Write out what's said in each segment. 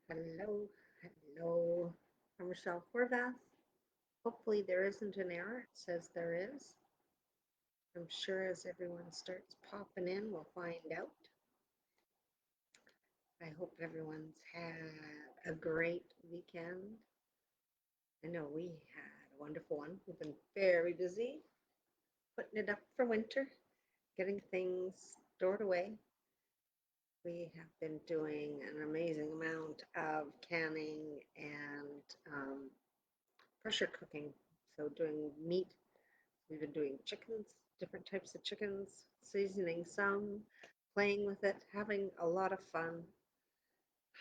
Hello, hello. I'm Michelle Horvath. Hopefully there isn't an error. It says there is. I'm sure as everyone starts popping in, we'll find out. I hope everyone's had a great weekend. I know we had a wonderful one. We've been very busy putting it up for winter, getting things stored away. We have been doing an amazing amount of canning and pressure cooking. So doing meat. We've been doing chickens, different types of chickens, seasoning some, playing with it, having a lot of fun.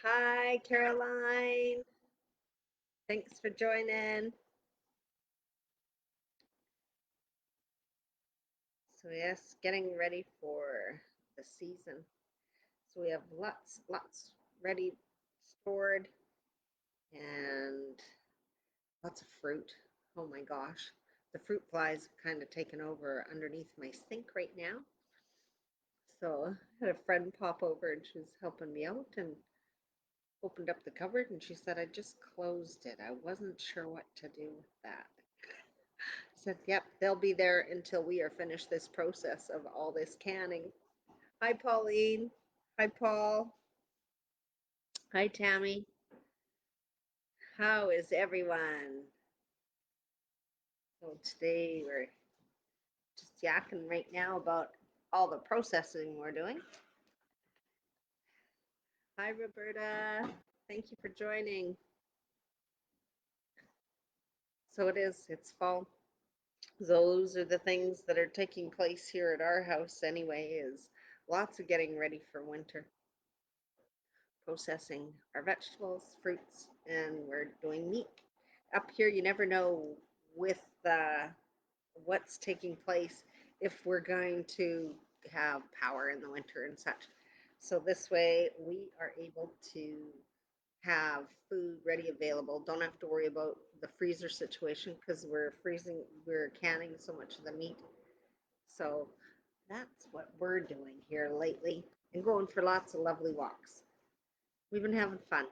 Hi, Caroline. Thanks for joining. So, yes, getting ready for the season. So, we have lots ready, stored, and lots of fruit. Oh my gosh. The fruit flies have kind of taken over underneath my sink right now. So I had a friend pop over and she was helping me out and opened up the cupboard and she said, I just closed it. I wasn't sure what to do with that. I said, yep, they'll be there until we are finished this process of all this canning. Hi, Pauline. Hi, Paul. Hi, Tammy. How is everyone? So today we're just yakking right now about all the processing we're doing. Hi, Roberta. Thank you for joining. So it's fall. Those are the things that are taking place here at our house anyway, is lots of getting ready for winter, processing our vegetables, fruits, and we're doing meat. Up here, you never know with what's taking place if we're going to have power in the winter and such. So this way we are able to have food ready available. Don't have to worry about the freezer situation because we're canning so much of the meat. So that's what we're doing here lately and going for lots of lovely walks. We've been having fun,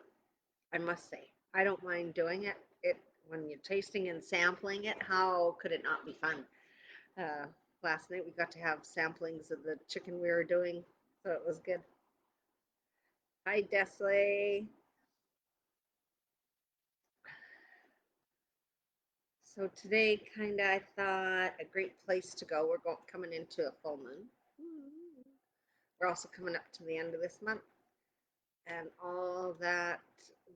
I must say. I don't mind doing it. It when you're tasting and sampling it, how could it not be fun? Uh, Last night we got to have samplings of the chicken we were doing, so it was good. Hi, Desley. So today, kind of, I thought a great place to go. We're coming into a full moon. We're also coming up to the end of this month, and all that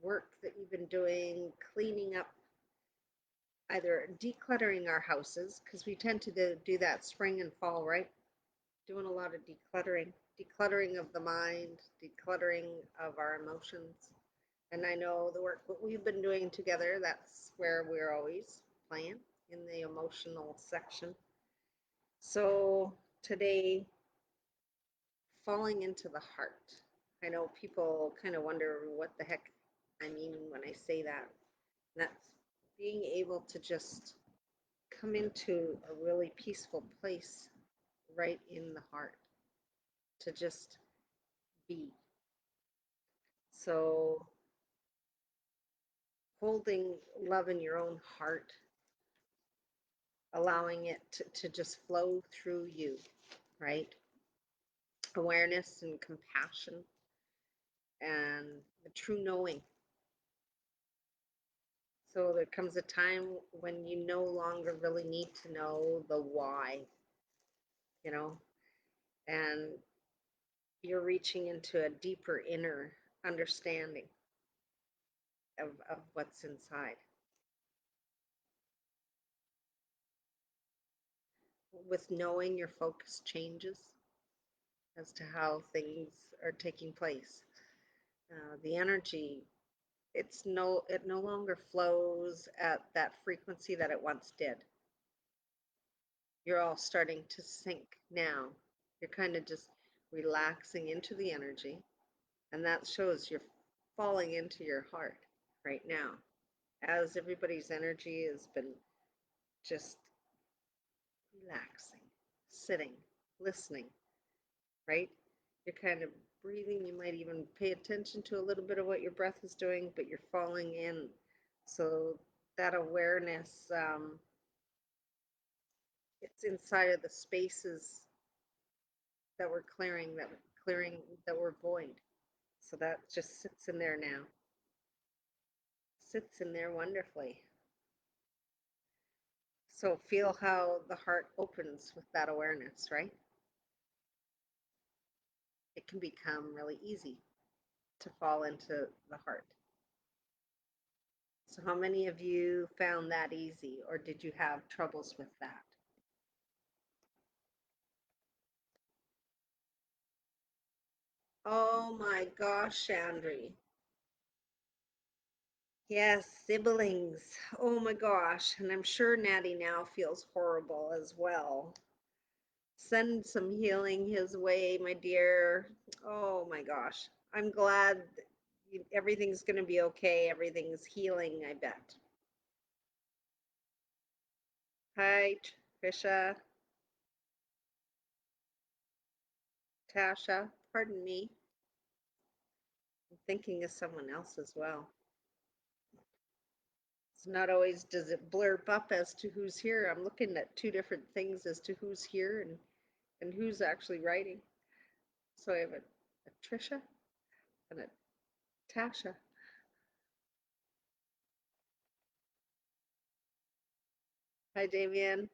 work that you've been doing, cleaning up, either decluttering our houses, because we tend to do that spring and fall, right? Doing a lot of decluttering of the mind, decluttering of our emotions. And I know the work that we've been doing together, that's where we're always playing in the emotional section. So today, falling into the heart. I know people kind of wonder what the heck I mean when I say that. That's being able to just come into a really peaceful place right in the heart to just be. So holding love in your own heart, allowing it to just flow through you, right? Awareness and compassion and the true knowing. So there comes a time when you no longer really need to know the why, you know, and you're reaching into a deeper inner understanding of what's inside. With knowing, your focus changes as to how things are taking place. The energy, it no longer flows at that frequency that it once did. You're all starting to sink now. You're kind of just relaxing into the energy, and that shows you're falling into your heart right now. As everybody's energy has been just relaxing, sitting, listening, right? You're kind of breathing. You might even pay attention to a little bit of what your breath is doing, but you're falling in. So that awareness, it's inside of the spaces that we're clearing, that we're void. So that just sits in there now. Sits in there wonderfully. So feel how the heart opens with that awareness, right? It can become really easy to fall into the heart. So how many of you found that easy, or did you have troubles with that? Oh my gosh, Chandri. Yes, siblings. Oh my gosh. And I'm sure Natty now feels horrible as well. Send some healing his way, my dear. Oh my gosh. I'm glad everything's going to be okay. Everything's healing, I bet. Hi, Trisha, Tasha. Pardon me. I'm thinking of someone else as well. It's not always does it blurb up as to who's here. I'm looking at two different things as to who's here and who's actually writing. So I have a Trisha and a Tasha. Hi, Damien.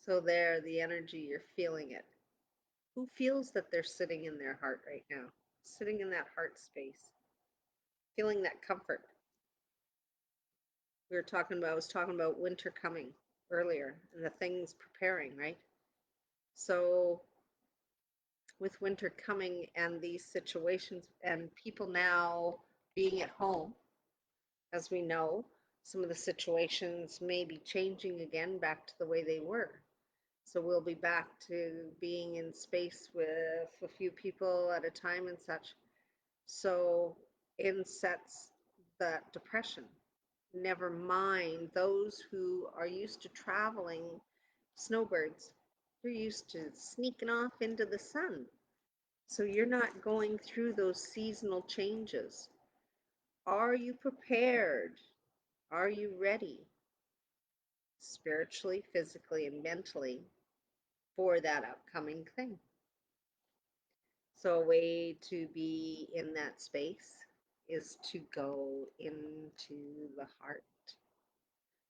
So there, the energy, you're feeling it. Who feels that they're sitting in their heart right now? Sitting in that heart space, feeling that comfort. I was talking about winter coming earlier and the things preparing, right? So with winter coming and these situations and people now being at home, as we know, some of the situations may be changing again back to the way they were. So we'll be back to being in space with a few people at a time and such. So in sets that depression. Never mind those who are used to traveling, snowbirds. You're used to sneaking off into the sun. So you're not going through those seasonal changes. Are you prepared? Are you ready spiritually, physically, and mentally for that upcoming thing? So, a way to be in that space is to go into the heart.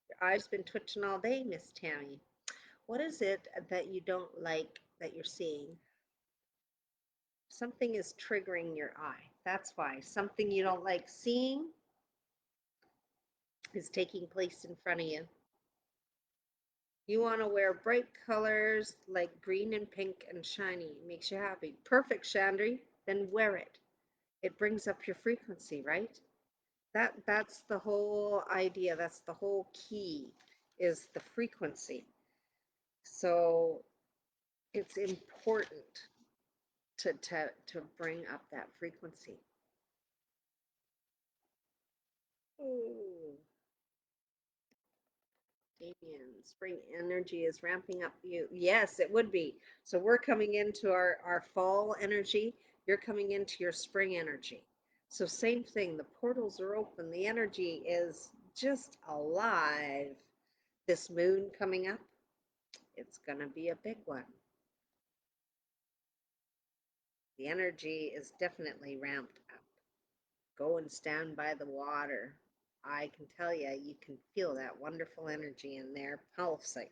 Your eyes been twitching all day, Miss Tammy. What is it that you don't like that you're seeing? Something is triggering your eye. That's why. Something you don't like seeing is taking place in front of you. You want to wear bright colors like green and pink and shiny. It makes you happy. Perfect, Chandri. Then wear it. It brings up your frequency, right? That's the whole idea. That's the whole key is the frequency. So it's important to bring up that frequency. Oh, Damien, spring energy is ramping up you. Yes, it would be. So we're coming into our fall energy. You're coming into your spring energy. So same thing. The portals are open. The energy is just alive. This moon coming up, it's going to be a big one. The energy is definitely ramped up. Go and stand by the water. I can tell you, you can feel that wonderful energy in there pulsing.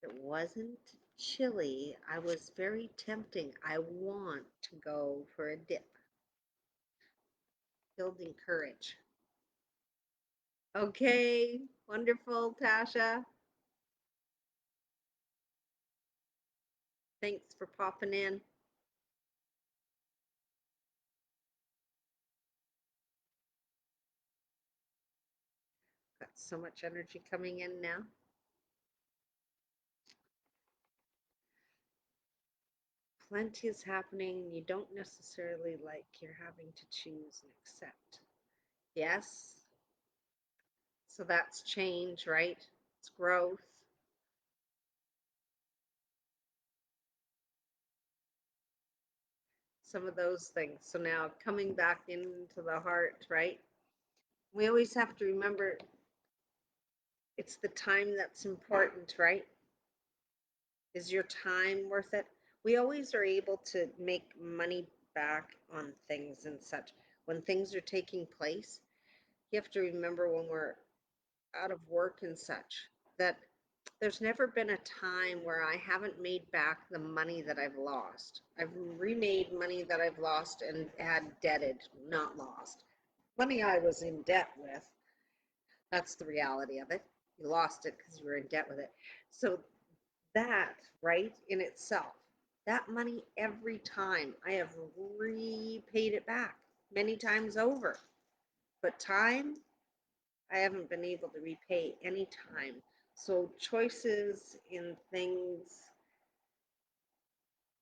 It wasn't chilly. I was very tempting. I want to go for a dip. Building courage. Okay, wonderful, Tasha. Thanks for popping in. Got so much energy coming in now. Plenty is happening. You don't necessarily like you're having to choose and accept. Yes. So that's change, right? it's growth. Some of those things. So now coming back into the heart, right? We always have to remember it's the time that's important, right? Is your time worth it? We always are able to make money back on things and such. When things are taking place, you have to remember when we're out of work and such that there's never been a time where I haven't made back the money that I've lost. I've remade money that I've lost and had debted, not lost. Money I was in debt with. That's the reality of it. You lost it because you were in debt with it. So that, right, in itself, that money every time I have repaid it back many times over. But time, I haven't been able to repay any time. So choices in things,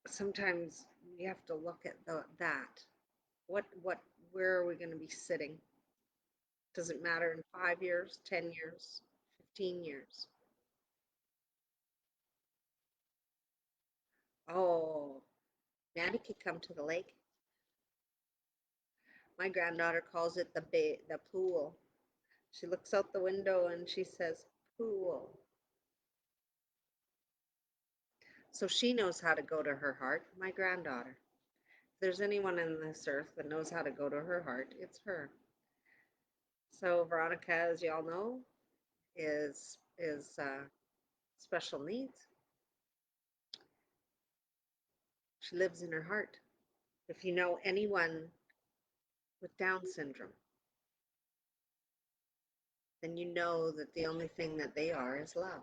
sometimes you have to look at that. What, where are we going to be sitting? Does it matter in 5 years, 10 years, 15 years? Oh, Maddie could come to the lake. My granddaughter calls it the pool. She looks out the window and she says, pool. So she knows how to go to her heart, my granddaughter. If there's anyone in this earth that knows how to go to her heart, it's her. So Veronica, as y'all know, is special needs. She lives in her heart. If you know anyone with Down syndrome, then you know that the only thing that they are is love.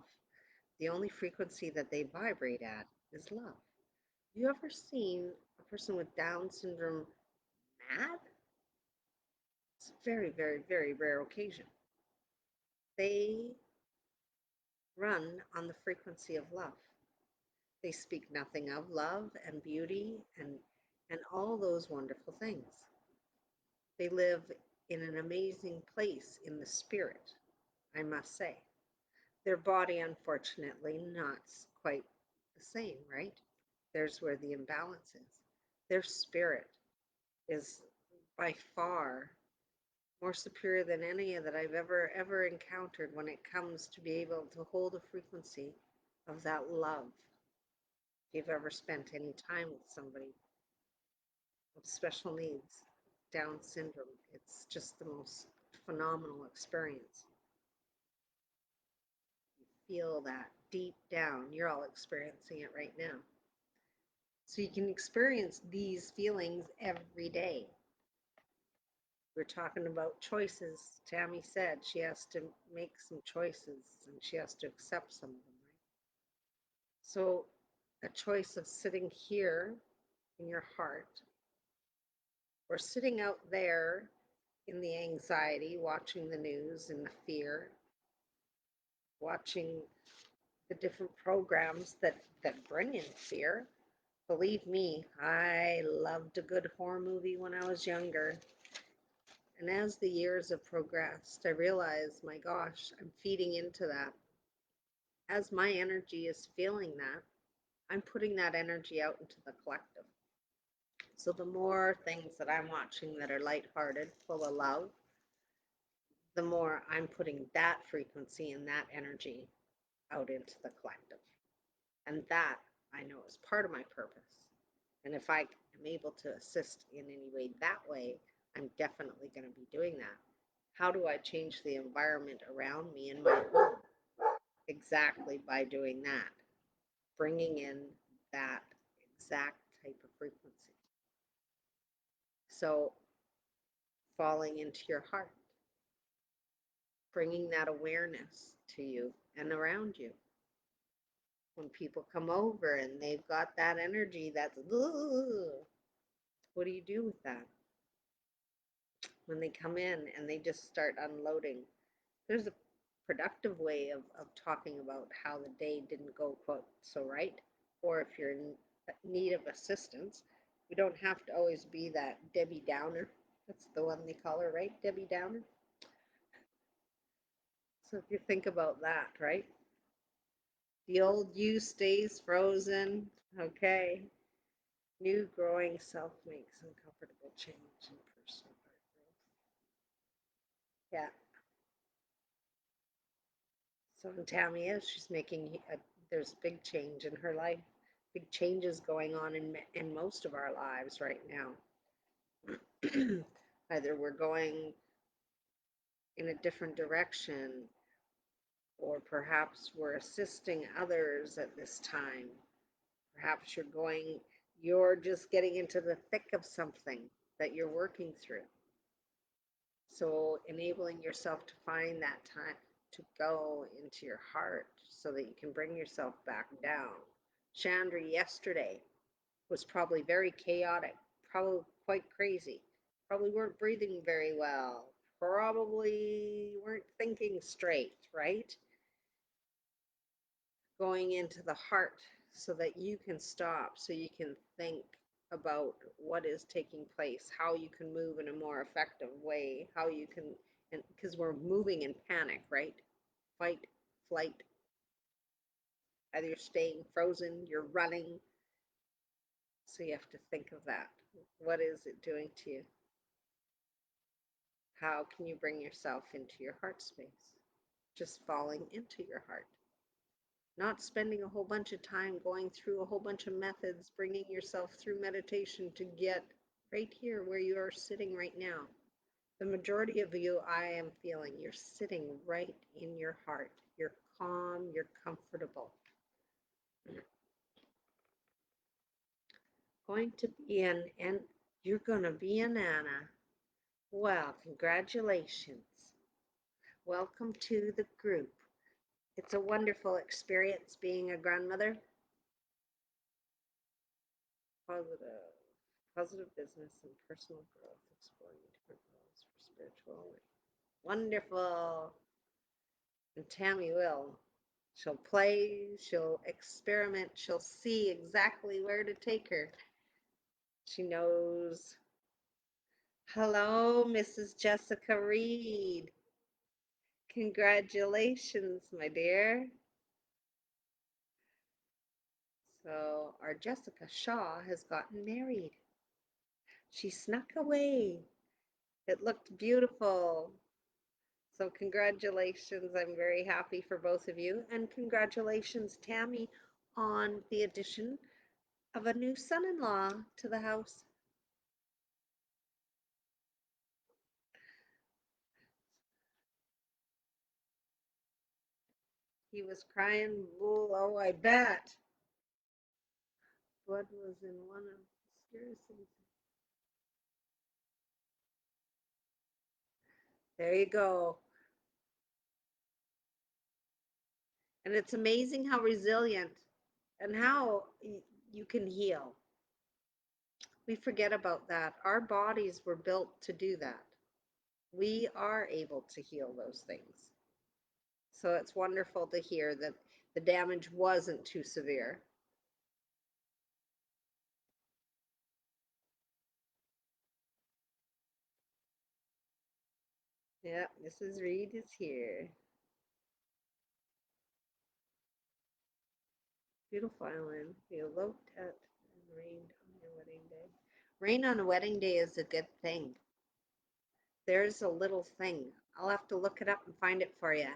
The only frequency that they vibrate at is love. Have you ever seen a person with Down syndrome mad? It's a very, very, very rare occasion. They run on the frequency of love. They speak nothing of love and beauty and all those wonderful things. They live in an amazing place in the spirit, I must say. Their body, unfortunately, not quite the same, right? There's where the imbalance is. Their spirit is by far more superior than any that I've ever encountered when it comes to be able to hold a frequency of that love. If you've ever spent any time with somebody with special needs, Down syndrome, it's just the most phenomenal experience. You feel that deep down. You're all experiencing it right now. So you can experience these feelings every day. We're talking about choices. Tammy said she has to make some choices and she has to accept some of them, right? So a choice of sitting here in your heart or sitting out there in the anxiety, watching the news and the fear, watching the different programs that bring in fear. Believe me, I loved a good horror movie when I was younger. And as the years have progressed, I realized, my gosh, I'm feeding into that. As my energy is feeling that, I'm putting that energy out into the collective. So the more things that I'm watching that are lighthearted, full of love, the more I'm putting that frequency and that energy out into the collective. And that I know is part of my purpose. And if I am able to assist in any way that way, I'm definitely going to be doing that. How do I change the environment around me in my home? Exactly by doing that, bringing in that exact type of frequency. So, falling into your heart, bringing that awareness to you and around you. When people come over and they've got that energy that's, what do you do with that? When they come in and they just start unloading, there's a productive way of talking about how the day didn't go quote so right, or if you're in need of assistance. We don't have to always be that Debbie Downer. That's the one they call her, right? Debbie Downer. So if you think about that, right? The old you stays frozen. Okay. New growing self makes uncomfortable change in personal growth. Yeah. So in Tammy is, she's making there's big change in her life, big changes going on in most of our lives right now. Either we're going in a different direction, or perhaps we're assisting others at this time. Perhaps you're just getting into the thick of something that you're working through. So enabling yourself to find that time to go into your heart so that you can bring yourself back down. Chandra yesterday was probably very chaotic, probably quite crazy, probably weren't breathing very well, probably weren't thinking straight, right? Going into the heart so that you can stop, so you can think about what is taking place, how you can move in a more effective way, how you can, and because we're moving in panic, right? Fight, flight, either you're staying frozen, you're running. So you have to think of that. What is it doing to you? How can you bring yourself into your heart space? Just falling into your heart. Not spending a whole bunch of time going through a whole bunch of methods, bringing yourself through meditation to get right here where you are sitting right now. The majority of you, I am feeling you're sitting right in your heart. You're calm, you're comfortable. Going to be and you're going to be an Anna. Well, congratulations. Welcome to the group. It's a wonderful experience being a grandmother. Positive business and personal growth, exploring different roles for spiritual. Wonderful. And Tammy will. She'll play, she'll experiment, she'll see exactly where to take her. She knows. Hello, Mrs. Jessica Reed. Congratulations, my dear. So, our Jessica Shaw has gotten married. She snuck away. It looked beautiful. So congratulations. I'm very happy for both of you. And congratulations, Tammy, on the addition of a new son-in-law to the house. He was crying bull. Oh, I bet. Blood was in one of the scariest things. There you go. And it's amazing how resilient and how you can heal. We forget about that. Our bodies were built to do that. We are able to heal those things. So it's wonderful to hear that the damage wasn't too severe. Yeah, Mrs. Reed is here. Beautiful island. We eloped at and rained on your wedding day. Rain on a wedding day is a good thing. There's a little thing. I'll have to look it up and find it for you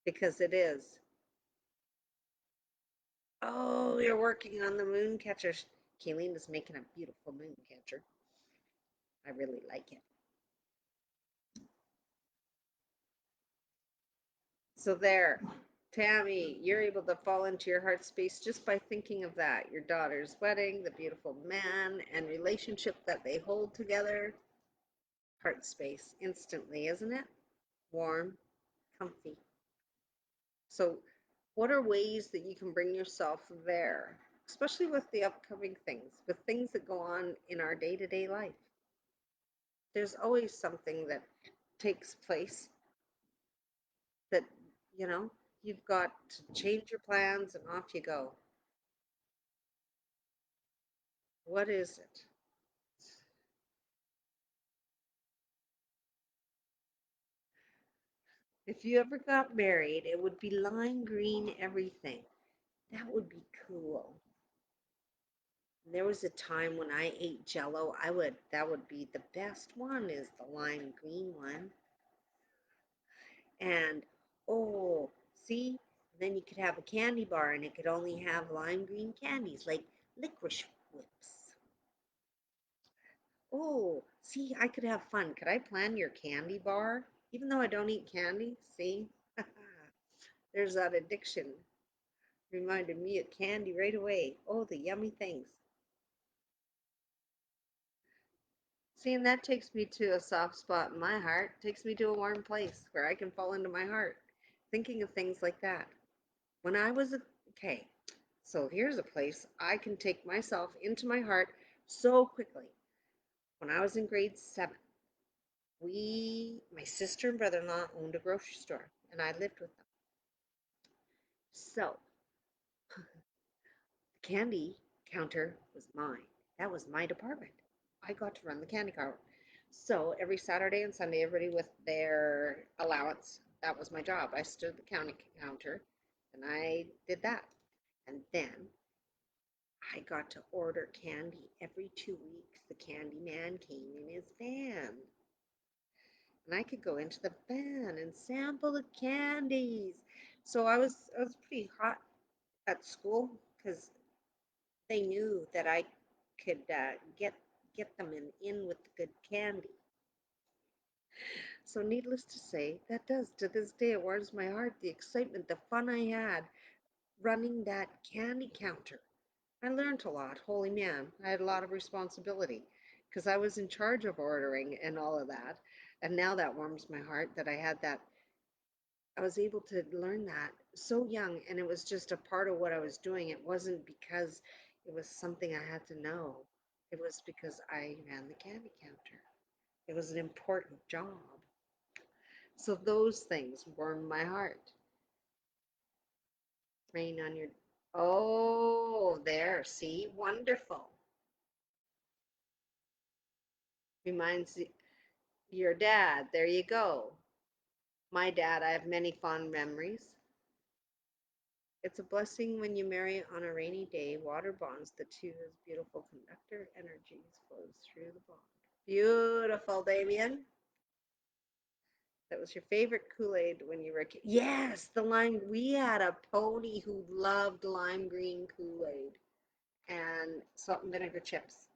because it is. Oh, you're working on the moon catcher. Kayleen is making a beautiful moon catcher. I really like it. So there, Tammy, you're able to fall into your heart space just by thinking of that. Your daughter's wedding, the beautiful man and relationship that they hold together. Heart space instantly, isn't it? Warm, comfy. So what are ways that you can bring yourself there, especially with the upcoming things, with things that go on in our day-to-day life? There's always something that takes place that, you know, you've got to change your plans and off you go. What is it? If you ever got married, it would be lime green everything. That would be cool. There was a time when I ate Jello. That would be the best one is the lime green one. And oh, see, then you could have a candy bar and it could only have lime green candies like licorice whips. Oh, see, I could have fun. Could I plan your candy bar? Even though I don't eat candy, see? There's that addiction. Reminded me of candy right away. Oh, the yummy things. See, and that takes me to a soft spot in my heart, takes me to a warm place where I can fall into my heart, thinking of things like that. When I was a, okay, so here's a place I can take myself into my heart so quickly. When I was in grade 7, my sister and brother-in-law owned a grocery store, and I lived with them. So the candy counter was mine. That was my department. I got to run the candy counter. So every Saturday and Sunday, everybody with their allowance, that was my job. I stood at the county counter and I did that. And then I got to order candy every 2 weeks. The candy man came in his van. And I could go into the van and sample the candies. So I was pretty hot at school because they knew that I could get them in with the good candy. So needless to say, that does to this day it warms my heart the excitement, the fun I had running that candy counter. I learned a lot. Holy man, I had a lot of responsibility because I was in charge of ordering and all of that. And now that warms my heart that I had that. I was able to learn that so young, and it was just a part of what I was doing. It wasn't because it was something I had to know, it was because I ran the candy counter. It was an important job. So those things warm my heart. Rain on your. Oh, there, see? Wonderful. Reminds your dad. There you go. My dad, I have many fond memories. It's a blessing when you marry on a rainy day. Water bonds the two as beautiful conductor energies flows through the bond. Beautiful, Damien. That was your favorite Kool-Aid when you were a kid. Yes, the lime. We had a pony who loved lime green Kool-Aid and salt and vinegar chips.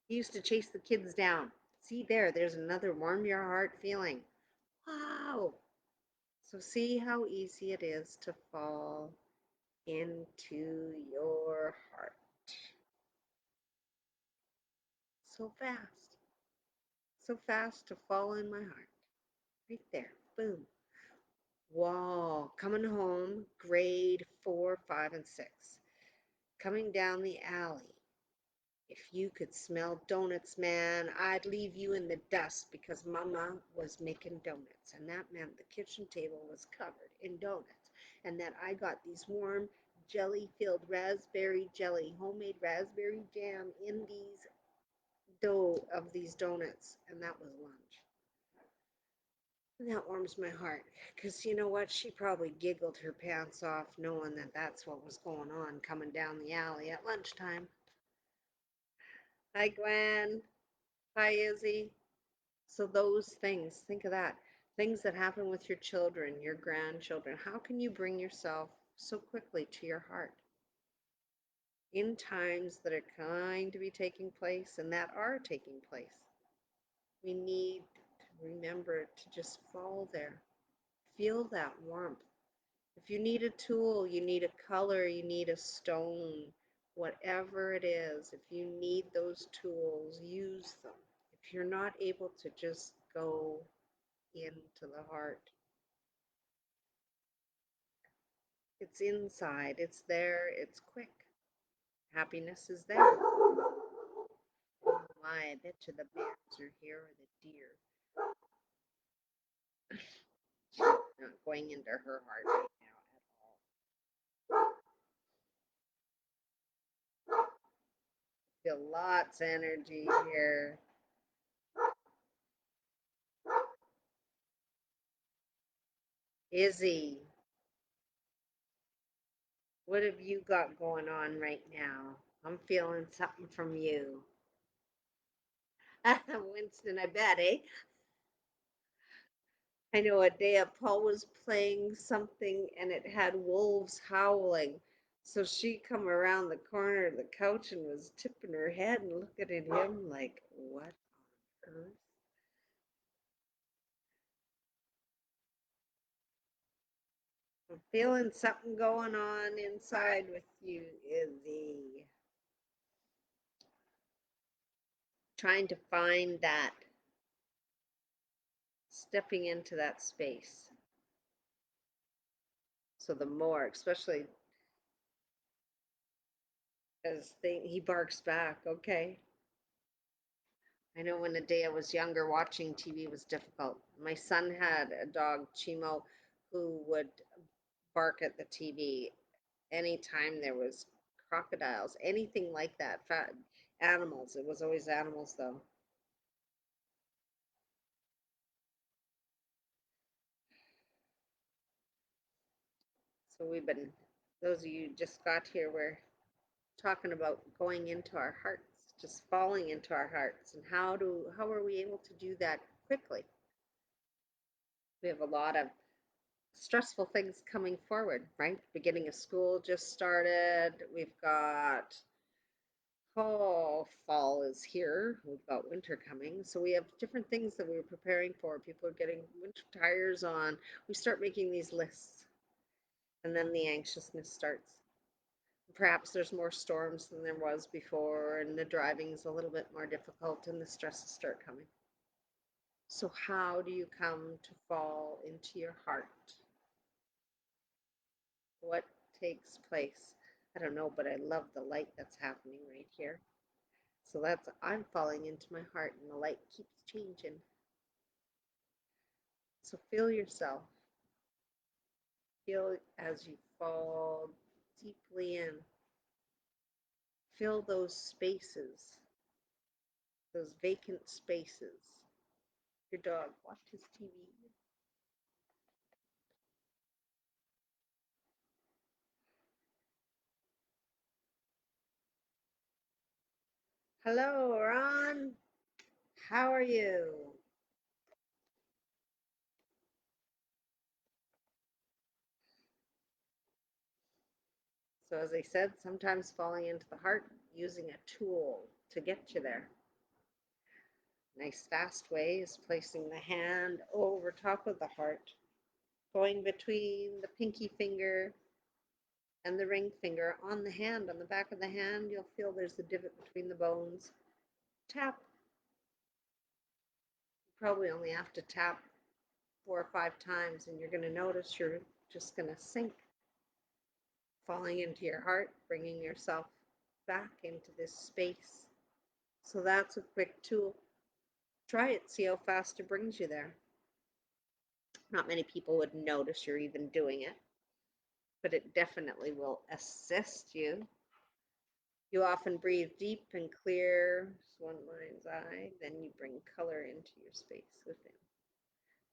He used to chase the kids down. See there, there's another warm your heart feeling. Wow. So see how easy it is to fall into your heart. So fast. So fast to fall in my heart. Right there. Boom. Whoa. Coming home, grade 4, 5, and 6. Coming down the alley. If you could smell donuts, man, I'd leave you in the dust because Mama was making donuts. And that meant the kitchen table was covered in donuts. And that I got these warm, jelly filled raspberry jelly, homemade raspberry jam in these dough of these donuts. And that was lunch. And that warms my heart because you know what? She probably giggled her pants off knowing that that's what was going on coming down the alley at lunchtime. Hi, Gwen. Hi, Izzy. So those things, think of that. Things that happen with your children, your grandchildren. How can you bring yourself so quickly to your heart in times that are going to be taking place and that are taking place? We need to remember to just fall there. Feel that warmth. If you need a tool, you need a color, you need a stone, whatever it is, if you need those tools, use them. If you're not able to just go into the heart, it's inside, it's there, it's quick. Happiness is there. Oh my, I bet you the bears are here or the deer. She's not going into her heart right now at all. Feel lots of energy here. Izzy, what have you got going on right now? I'm feeling something from you. Winston, I bet, eh? I know a day Paul was playing something and it had wolves howling. So she come around the corner of the couch and was tipping her head and looking at him like, what on earth? I'm feeling something going on inside with you, Izzy. Trying to find that, stepping into that space. So the more, especially as he barks back, okay. I know when the day I was younger, watching TV was difficult. My son had a dog, Chimo, who would bark at the TV anytime there was crocodiles, anything like that. Animals. It was always animals, though. So we've been, those of you just got here, we're talking about going into our hearts, just falling into our hearts, and how are we able to do that quickly? We have a lot of stressful things coming forward, right? Beginning of school just started. We've got, oh, fall is here. We've got winter coming. So we have different things that we were preparing for. People are getting winter tires on. We start making these lists, and then the anxiousness starts. Perhaps there's more storms than there was before, and the driving's a little bit more difficult, and the stresses start coming. So, how do you come to fall into your heart? What takes place? I don't know, but I love the light that's happening right here. So that's, I'm falling into my heart, and the light keeps changing. So feel yourself. Feel as you fall deeply in. Fill those spaces, those vacant spaces. Your dog, watch his TV. Hello, Ron. How are you? So, as I said, sometimes falling into the heart, using a tool to get you there. Nice fast way is placing the hand over top of the heart, going between the pinky finger and the ring finger on the hand. On the back of the hand, you'll feel there's a divot between the bones. Tap. You probably only have to tap 4 or 5 times, and you're going to notice you're just going to sink, falling into your heart, bringing yourself back into this space. So that's a quick tool. Try it, see how fast it brings you there. Not many people would notice you're even doing it, but it definitely will assist you. You often breathe deep and clear as one mind's eye, then you bring color into your space within.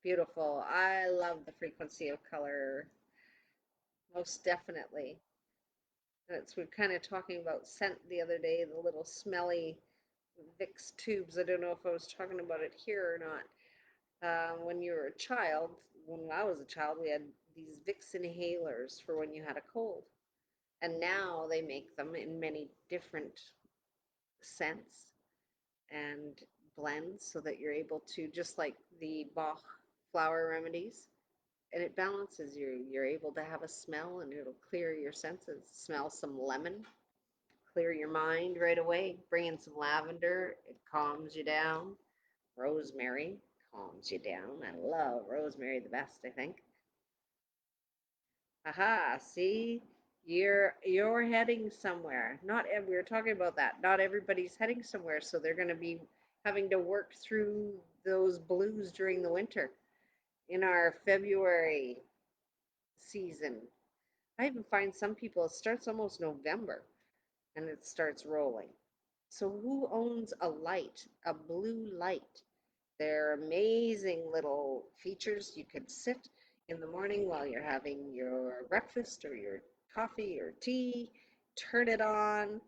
Beautiful. I love the frequency of color, most definitely. That's, we're kind of talking about scent the other day, the little smelly Vicks tubes. I don't know if I was talking about it here or not. When you were a child, when I was a child, we had these Vicks inhalers for when you had a cold. And now they make them in many different scents and blends so that you're able to, just like the Bach flower remedies, and it balances you. You're able to have a smell and it'll clear your senses. Smell some lemon, clear your mind right away. Bring in some lavender, it calms you down. Rosemary calms you down. I love rosemary the best, I think. Aha, see? You're heading somewhere. Not we were talking about that. Not everybody's heading somewhere, so they're going to be having to work through those blues during the winter. In our February season, I even find some people it starts almost November and it starts rolling. So who owns a light, a blue light? They're amazing little features. You could sit in the morning while you're having your breakfast or your coffee or tea. Turn it on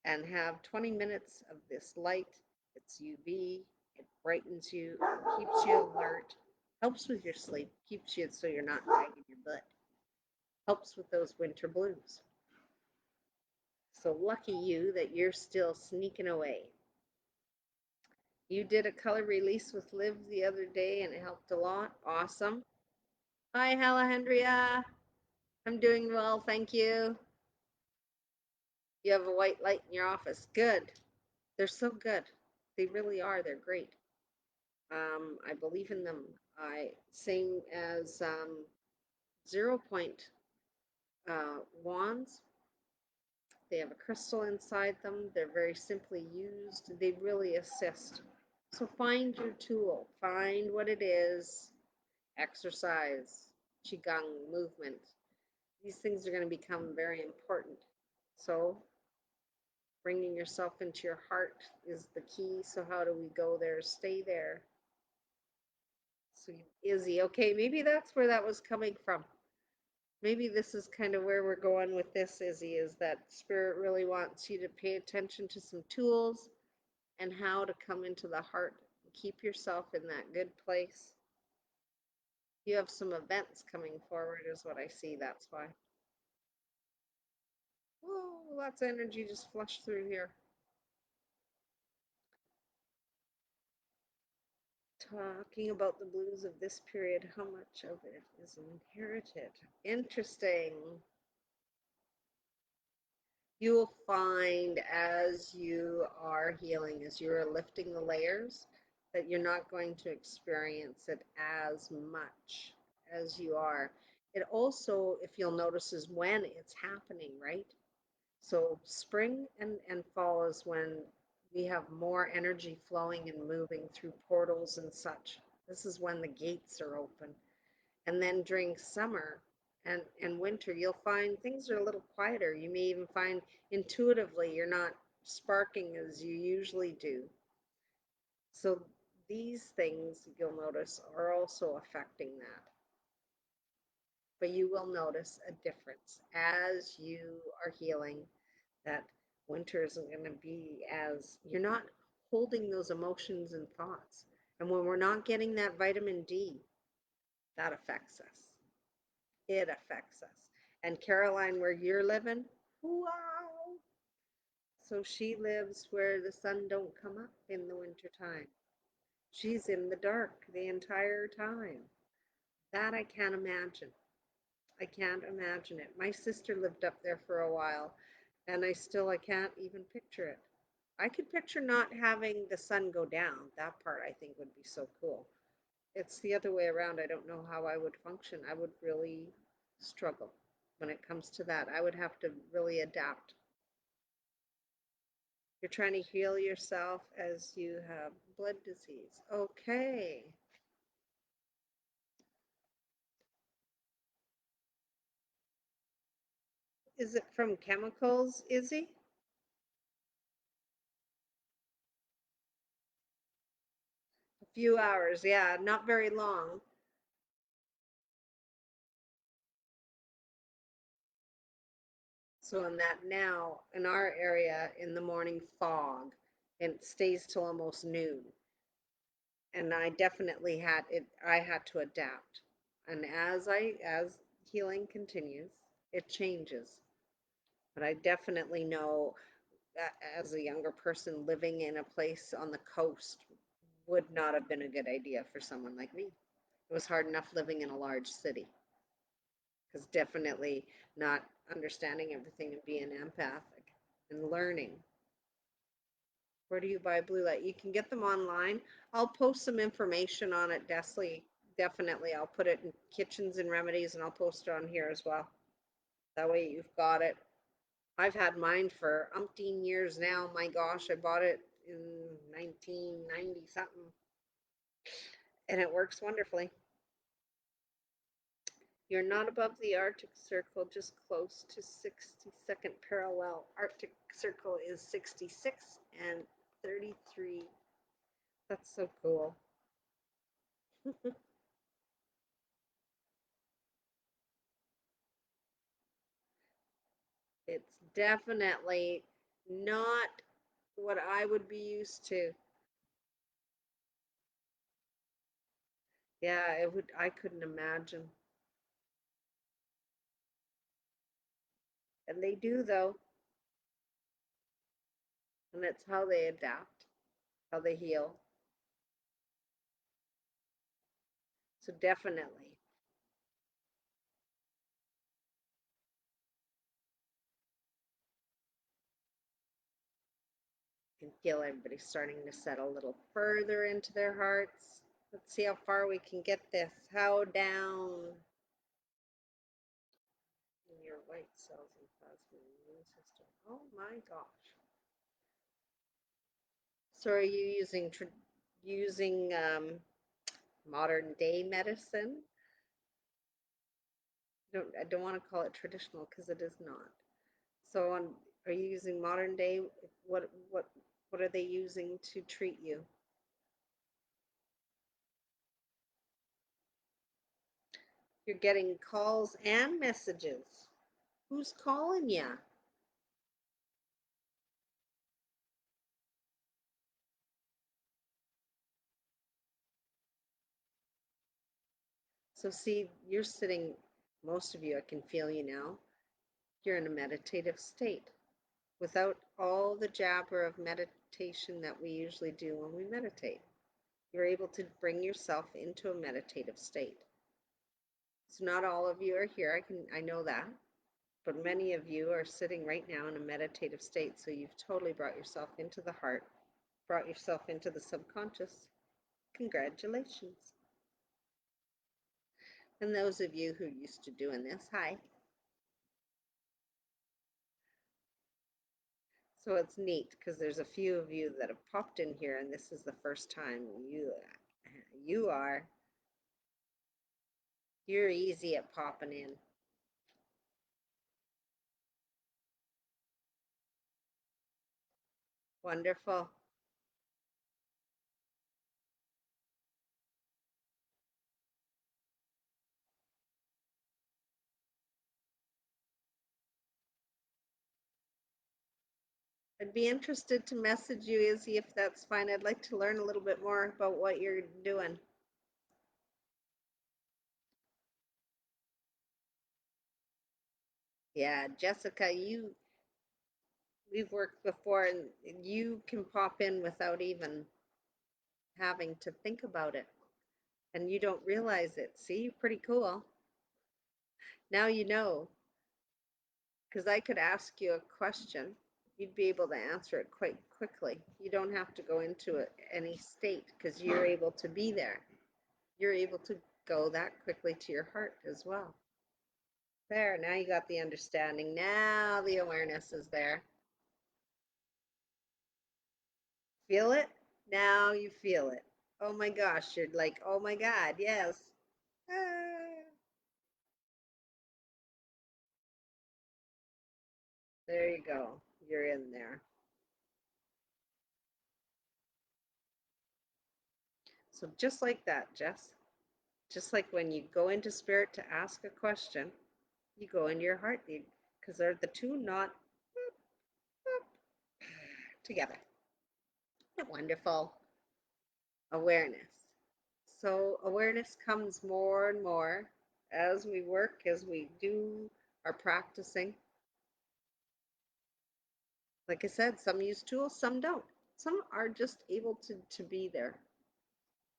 and have 20 minutes of this light. It's UV, it brightens you, keeps you alert, helps with your sleep, keeps you so you're not dragging your butt, helps with those winter blues. So lucky you that you're still sneaking away. You did a color release with Liv the other day and it helped a lot. Awesome. Hi, Alejandria. I'm doing well, thank you. You have a white light in your office. Good. They're so good. They really are. They're great. I believe in them. I same as 0 point wands. They have a crystal inside them. They're very simply used. They really assist. So find your tool. Find what it is. Exercise, qigong, movement. These things are going to become very important. So bringing yourself into your heart is the key. So how do we go there? Stay there. So Izzy, okay, maybe that's where that was coming from. Maybe this is kind of where we're going with this, Izzy, is that Spirit really wants you to pay attention to some tools and how to come into the heart. Keep yourself in that good place. You have some events coming forward, is what I see. That's why. Whoa, lots of energy just flushed through here. Talking about the blues of this period, how much of it is inherited? Interesting. You will find as you are healing, as you're lifting the layers, that you're not going to experience it as much as you are. It also, if you'll notice, is when it's happening, right? So spring and fall is when we have more energy flowing and moving through portals and such. This is when the gates are open. And then during summer and winter, you'll find things are a little quieter. You may even find intuitively you're not sparking as you usually do. So these things you'll notice are also affecting that. But you will notice a difference as you are healing, that winter isn't going to be as, you're not holding those emotions and thoughts. And when we're not getting that vitamin D, that affects us. It affects us. And Caroline, where you're living, wow. So she lives where the sun don't come up in the winter time. She's in the dark the entire time. That I can't imagine. I can't imagine it. My sister lived up there for a while, and I can't even picture it. I could picture not having the sun go down. That part I think would be so cool. It's the other way around. I don't know how I would function. I would really struggle when it comes to that. I would have to really adapt. You're trying to heal yourself as you have blood disease. Okay. Is it from chemicals, Izzy? A few hours, yeah, not very long. So in that now, in our area, in the morning fog, and it stays till almost noon. And I definitely had it, I had to adapt. And as healing continues, it changes. But I definitely know that as a younger person living in a place on the coast would not have been a good idea for someone like me. It was hard enough living in a large city, because definitely not understanding everything and being empathic and learning. Where do you buy blue light? You can get them online. I'll post some information on it, Desley. Definitely. I'll put it in Kitchens and Remedies and I'll post it on here as well. That way you've got it. I've had mine for umpteen years now. My gosh, I bought it in 1990 something and it works wonderfully. You're not above the Arctic Circle, just close to 62nd parallel. Arctic Circle is 66 and 33. That's so cool. Definitely not what I would be used to. Yeah, it would, I couldn't imagine. And they do though, and it's how they adapt, how they heal. So definitely. Can feel everybody starting to settle a little further into their hearts. Let's see how far we can get this. How down in your white cells and plasma immune system. Oh my gosh. So are you using modern day medicine? I don't want to call it traditional because it is not. So are you using modern day? What are they using to treat you? You're getting calls and messages. Who's calling you? So see, you're sitting, most of you, I can feel you now. You're in a meditative state without all the jabber of meditation that we usually do when we meditate. You're able to bring yourself into a meditative state. So not all of you are here, I know that, but many of you are sitting right now in a meditative state. So you've totally brought yourself into the heart, brought yourself into the subconscious. Congratulations. And those of you who are used to doing this, hi. So it's neat because there's a few of you that have popped in here, and this is the first time you are. You're easy at popping in. Wonderful. I'd be interested to message you, Izzy, if that's fine. I'd like to learn a little bit more about what you're doing. Yeah, Jessica, we've worked before, and you can pop in without even having to think about it, and you don't realize it. See, pretty cool. Now you know, because I could ask you a question. You'd be able to answer it quite quickly. You don't have to go into any state because you're able to be there. You're able to go that quickly to your heart as well. There, now you got the understanding. Now the awareness is there. Feel it? Now you feel it. Oh my gosh, you're like, oh my God, yes. Ah, there you go. You're in there. So just like that, Jess, just like when you go into spirit to ask a question, you go into your heartbeat because they're the two not together. Wonderful awareness. So awareness comes more and more as we work, as we do our practicing. Like I said, some use tools, some don't. Some are just able to be there.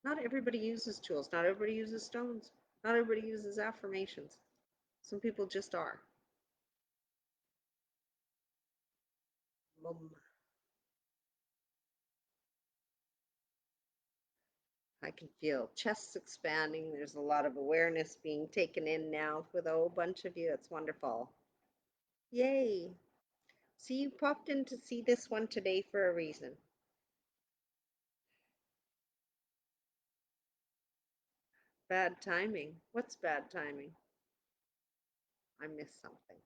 Not everybody uses tools. Not everybody uses stones. Not everybody uses affirmations. Some people just are. Mum. I can feel chests expanding. There's a lot of awareness being taken in now with a whole bunch of you. It's wonderful. Yay. See, you popped in to see this one today for a reason. Bad timing. What's bad timing? I missed something.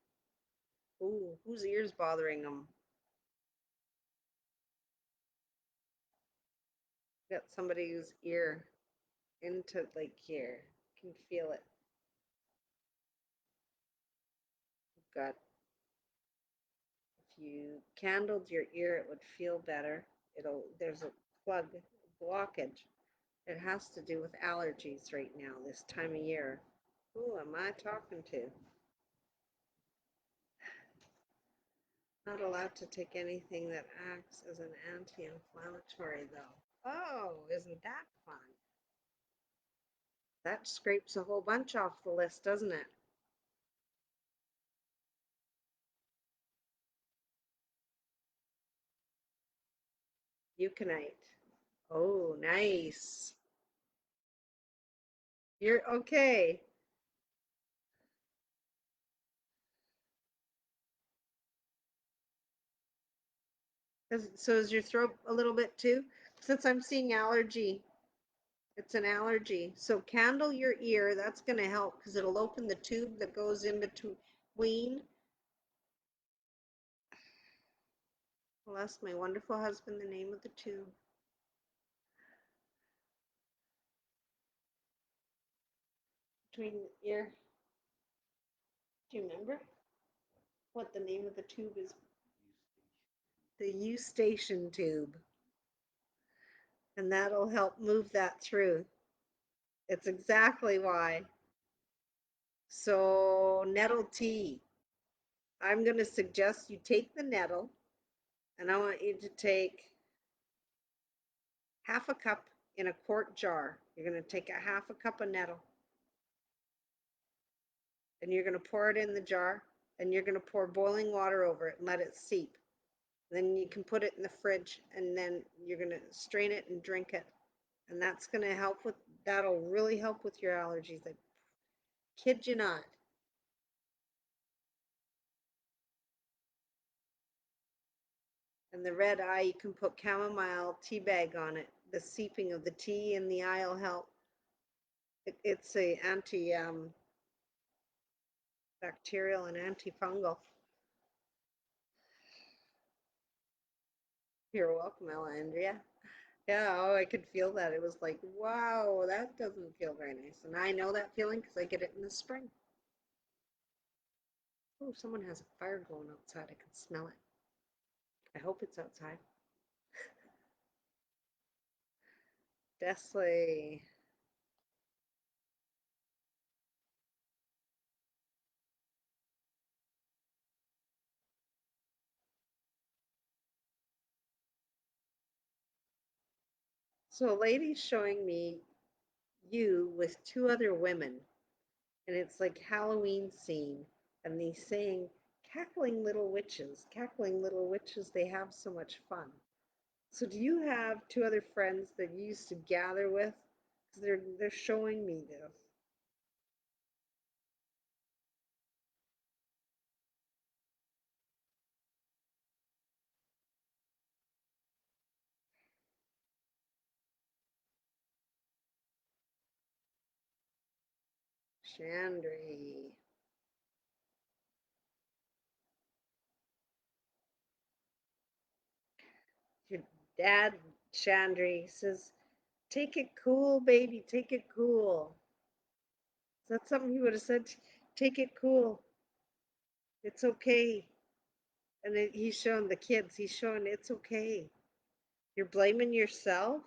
Ooh, whose ears bothering them? Got somebody whose ear into like here. Can feel it. Got you candled your ear, it would feel better. There's a plug blockage. It has to do with allergies right now, this time of year. Who am I talking to? Not allowed to take anything that acts as an anti-inflammatory, though. Oh, isn't that fun? That scrapes a whole bunch off the list, doesn't it? Euconite. Oh, nice. You're okay. So is your throat a little bit too? Since I'm seeing allergy, it's an allergy. So candle your ear, that's going to help because it'll open the tube that goes in between. I'll ask my wonderful husband the name of the tube. Between the ear. Do you remember what the name of the tube is? The eustachian tube. And that'll help move that through. It's exactly why. So nettle tea. I'm going to suggest you take the nettle, and I want you to take half a cup in a quart jar. You're going to take a half a cup of nettle, and you're going to pour it in the jar, and you're going to pour boiling water over it and let it seep. Then you can put it in the fridge, and then you're going to strain it and drink it. And that's going to help with, that'll really help with your allergies. I kid you not. And the red eye, you can put chamomile tea bag on it. The seeping of the tea in the eye will help. It's a bacterial and antifungal. You're welcome, Ella Andrea. Yeah, oh, I could feel that. It was like, wow, that doesn't feel very nice. And I know that feeling because I get it in the spring. Oh, someone has a fire going outside. I can smell it. I hope it's outside. Desley. So a lady's showing me you with two other women, and it's like Halloween scene, and they saying, cackling little witches, they have so much fun. So do you have two other friends that you used to gather with? Because they're showing me this. Chandri. Your dad, Chandri, says, take it cool, baby, take it cool. Is that something he would have said? Take it cool. It's okay. And he's showing the kids, he's showing it's okay. You're blaming yourself.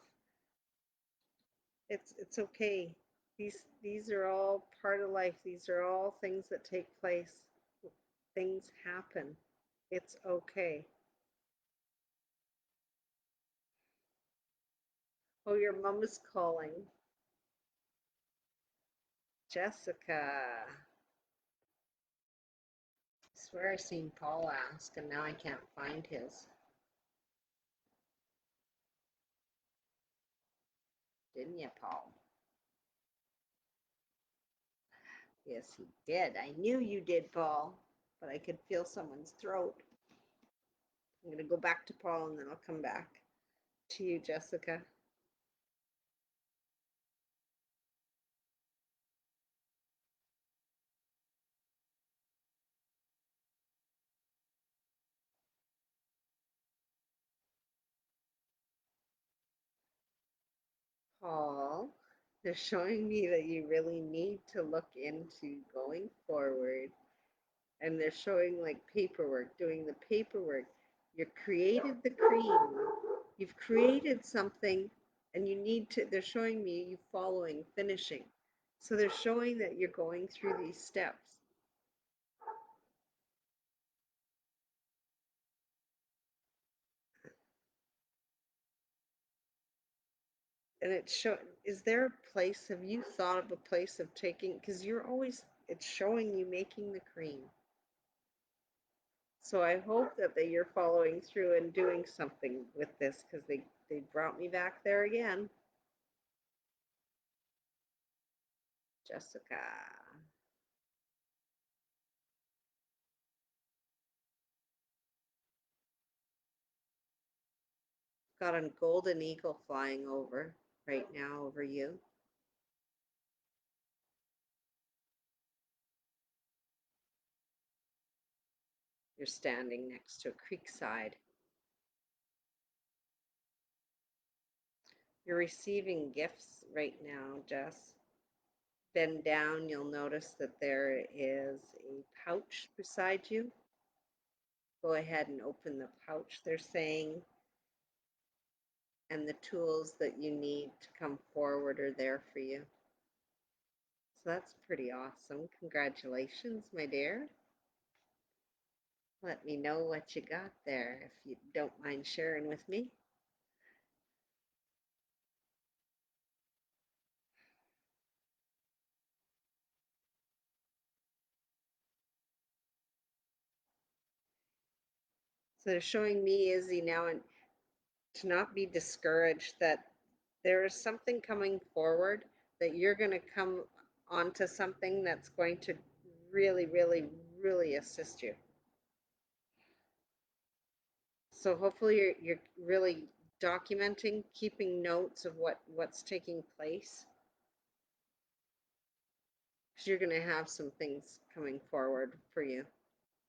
It's okay. These are all part of life. These are all things that take place. Things happen. It's okay. Oh, your mom is calling. Jessica. I swear I seen Paul ask, and now I can't find his. Didn't you, Paul? Yes, he did. I knew you did, Paul, but I could feel someone's throat. I'm going to go back to Paul and then I'll come back to you, Jessica. Paul, they're showing me that you really need to look into going forward and they're showing like paperwork, doing the paperwork. You created the cream. You've created something and you need to, they're showing me you following, finishing. So they're showing that you're going through these steps. And it's show, is there a place, have you thought of a place of taking, because you're always, it's showing you making the cream. So I hope that you're following through and doing something with this because they brought me back there again. Jessica. Got a golden eagle flying over right now over you. You're standing next to a creek side. You're receiving gifts right now, Jess. Bend down, you'll notice that there is a pouch beside you. Go ahead and open the pouch, they're saying, and the tools that you need to come forward are there for you. So that's pretty awesome. Congratulations, my dear. Let me know what you got there if you don't mind sharing with me. So they're showing me, Izzy, now, and to not be discouraged that there is something coming forward, that you're going to come onto something that's going to really, really, really assist you. So hopefully you're really documenting, keeping notes of what's taking place. Because you're going to have some things coming forward for you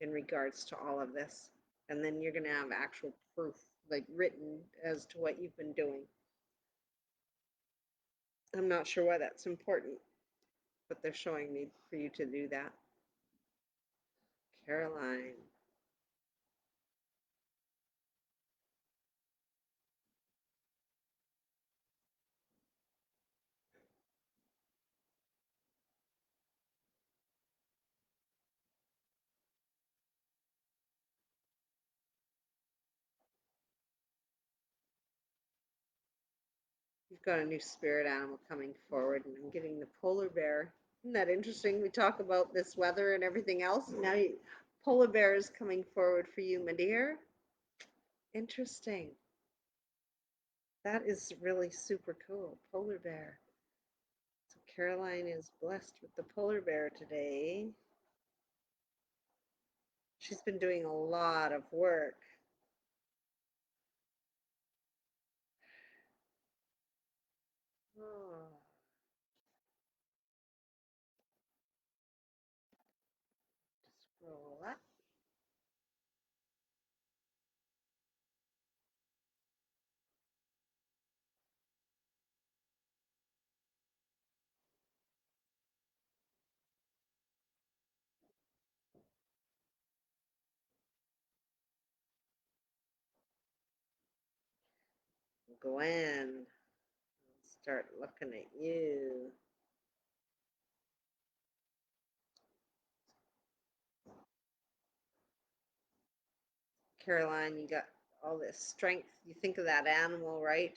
in regards to all of this. And then you're going to have actual proof, like written as to what you've been doing. I'm not sure why that's important, but they're showing me for you to do that. Caroline. You've got a new spirit animal coming forward, and I'm getting the polar bear. Isn't that interesting? We talk about this weather and everything else, and now polar bear is coming forward for you, my dear. Interesting. That is really super cool. Polar bear. So Caroline is blessed with the polar bear today. She's been doing a lot of work. Oh, scroll up. Gwen, start looking at you. Caroline, you got all this strength. You think of that animal, right?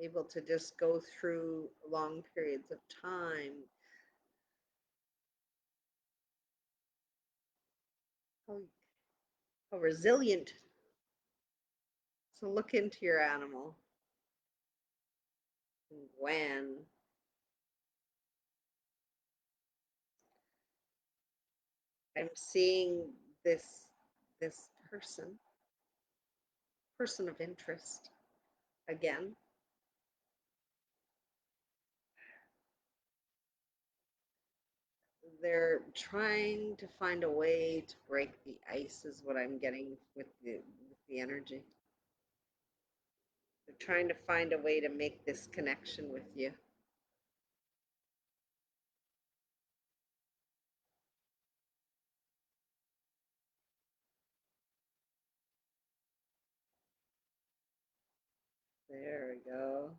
Able to just go through long periods of time. How, how resilient. So look into your animal. Gwen. I'm seeing this person of interest again. They're trying to find a way to break the ice is what I'm getting with the energy. They're trying to find a way to make this connection with you. There we go.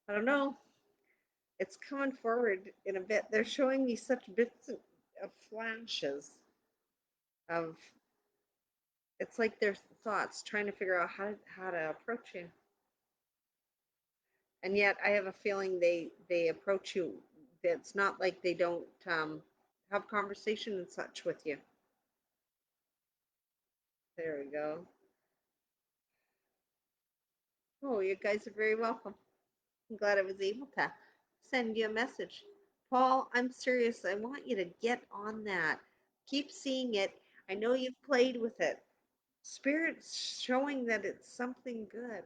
I don't know. It's coming forward in a bit. They're showing me such of flashes of it's like their thoughts trying to figure out how to approach you. And yet I have a feeling they approach you. It's not like they don't have conversation and such with you. There we go. Oh, you guys are very welcome. I'm glad I was able to send you a message. Paul, I'm serious. I want you to get on that. Keep seeing it. I know you've played with it. Spirit's showing that it's something good.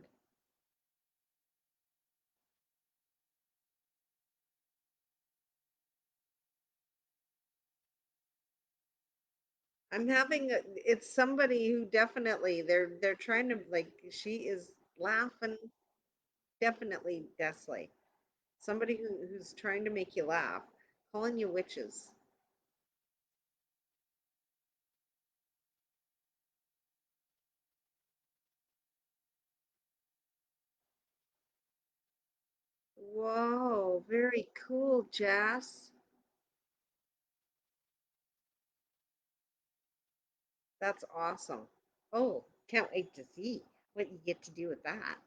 I'm having it's somebody who definitely they're trying to like she is laughing definitely Desley. Somebody who's trying to make you laugh, calling you witches. Whoa, very cool, Jess. That's awesome. Oh, can't wait to see what you get to do with that.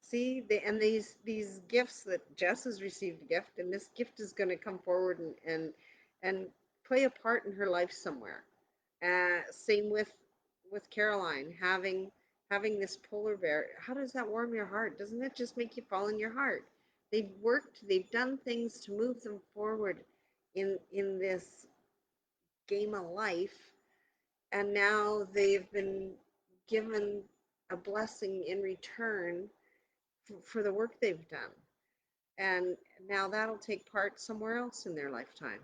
See, and these gifts that Jess has received a gift, and this gift is going to come forward and play a part in her life somewhere. Same with Caroline having this polar bear. How does that warm your heart? Doesn't it just make you fall in your heart? They've worked, they've done things to move them forward in this game of life, and now they've been given a blessing in return for the work they've done. And now that'll take part somewhere else in their lifetime.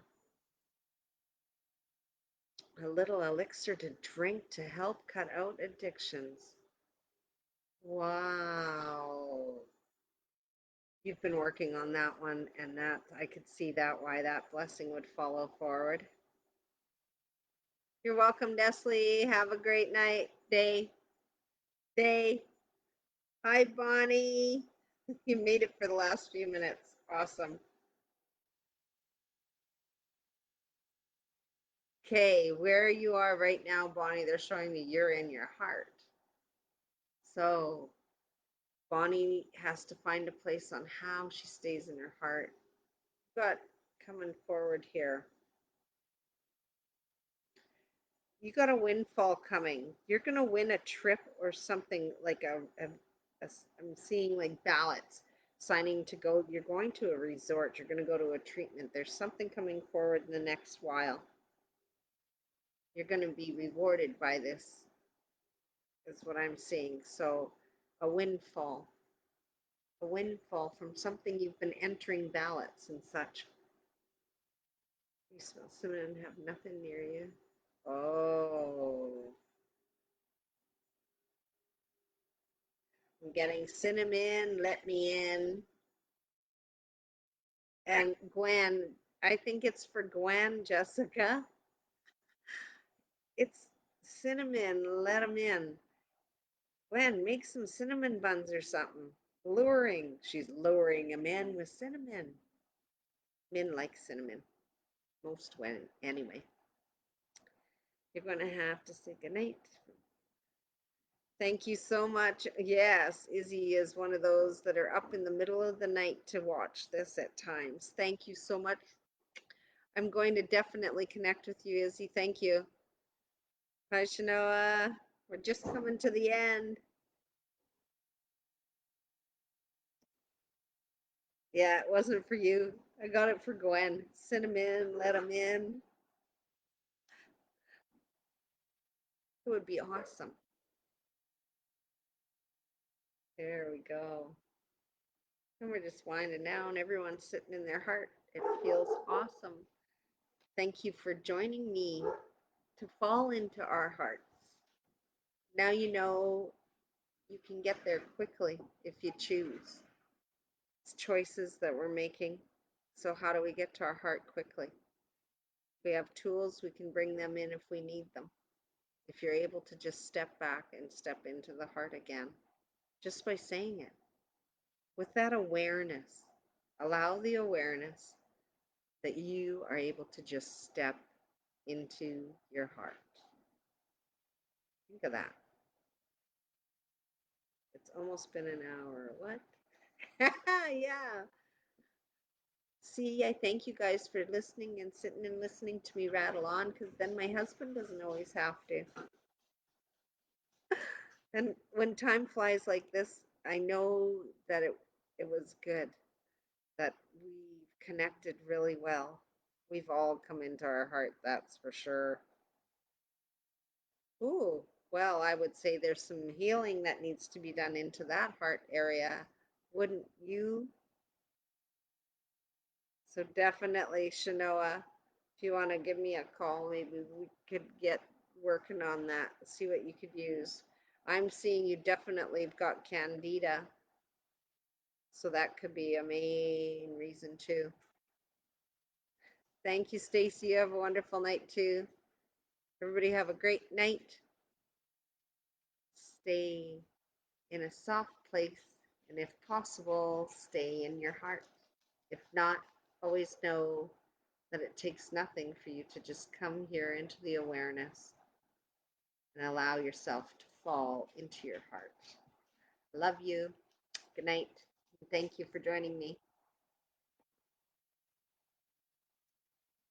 A little elixir to drink to help cut out addictions. Wow. You've been working on that one, and that I could see that why that blessing would follow forward. You're welcome, Nestle. Have a great night, day. Hi, Bonnie. You made it for the last few minutes. Awesome. Okay, where you are right now, Bonnie, they're showing me you're in your heart. So Bonnie has to find a place on how she stays in her heart. But coming forward here, you got a windfall coming. You're going to win a trip or something like I'm seeing like ballots signing to go. You're going to a resort. You're going to go to a treatment. There's something coming forward in the next while. You're going to be rewarded by this, is what I'm seeing. So a windfall, a windfall from something you've been entering ballots and such. You smell cinnamon and have nothing near you. Oh, I'm getting cinnamon. Let me in. And Gwen, I think it's for Gwen, Jessica. It's cinnamon. Let them in. Gwen, make some cinnamon buns or something. Luring. She's luring a man with cinnamon. Men like cinnamon. Most women, anyway. You're going to have to say goodnight. Thank you so much. Yes, Izzy is one of those that are up in the middle of the night to watch this at times. Thank you so much. I'm going to definitely connect with you, Izzy. Thank you. Hi, Shanoa. We're just coming to the end. Yeah, it wasn't for you. I got it for Gwen. Cinnamon, let him in. It would be awesome. There we go. And we're just winding down. Everyone's sitting in their heart. It feels awesome. Thank you for joining me to fall into our hearts. Now you know you can get there quickly if you choose. It's choices that we're making. So, how do we get to our heart quickly? We have tools, we can bring them in if we need them. If you're able to just step back and step into the heart again, just by saying it, with that awareness, allow the awareness that you are able to just step into your heart. Think of that. It's almost been an hour. What? Yeah. See, I thank you guys for listening and sitting and listening to me rattle on because then my husband doesn't always have to. And when time flies like this, I know that it was good, that we've connected really well. We've all come into our heart, that's for sure. Ooh, well, I would say there's some healing that needs to be done into that heart area, wouldn't you? So definitely, Shanoa, if you want to give me a call, maybe we could get working on that, see what you could use. I'm seeing you definitely have got candida, so that could be a main reason too. Thank you, Stacy. You have a wonderful night too. Everybody have a great night. Stay in a soft place, and if possible, stay in your heart. If not, always know that it takes nothing for you to just come here into the awareness and allow yourself to fall into your heart. Love you. Good night. Thank you for joining me.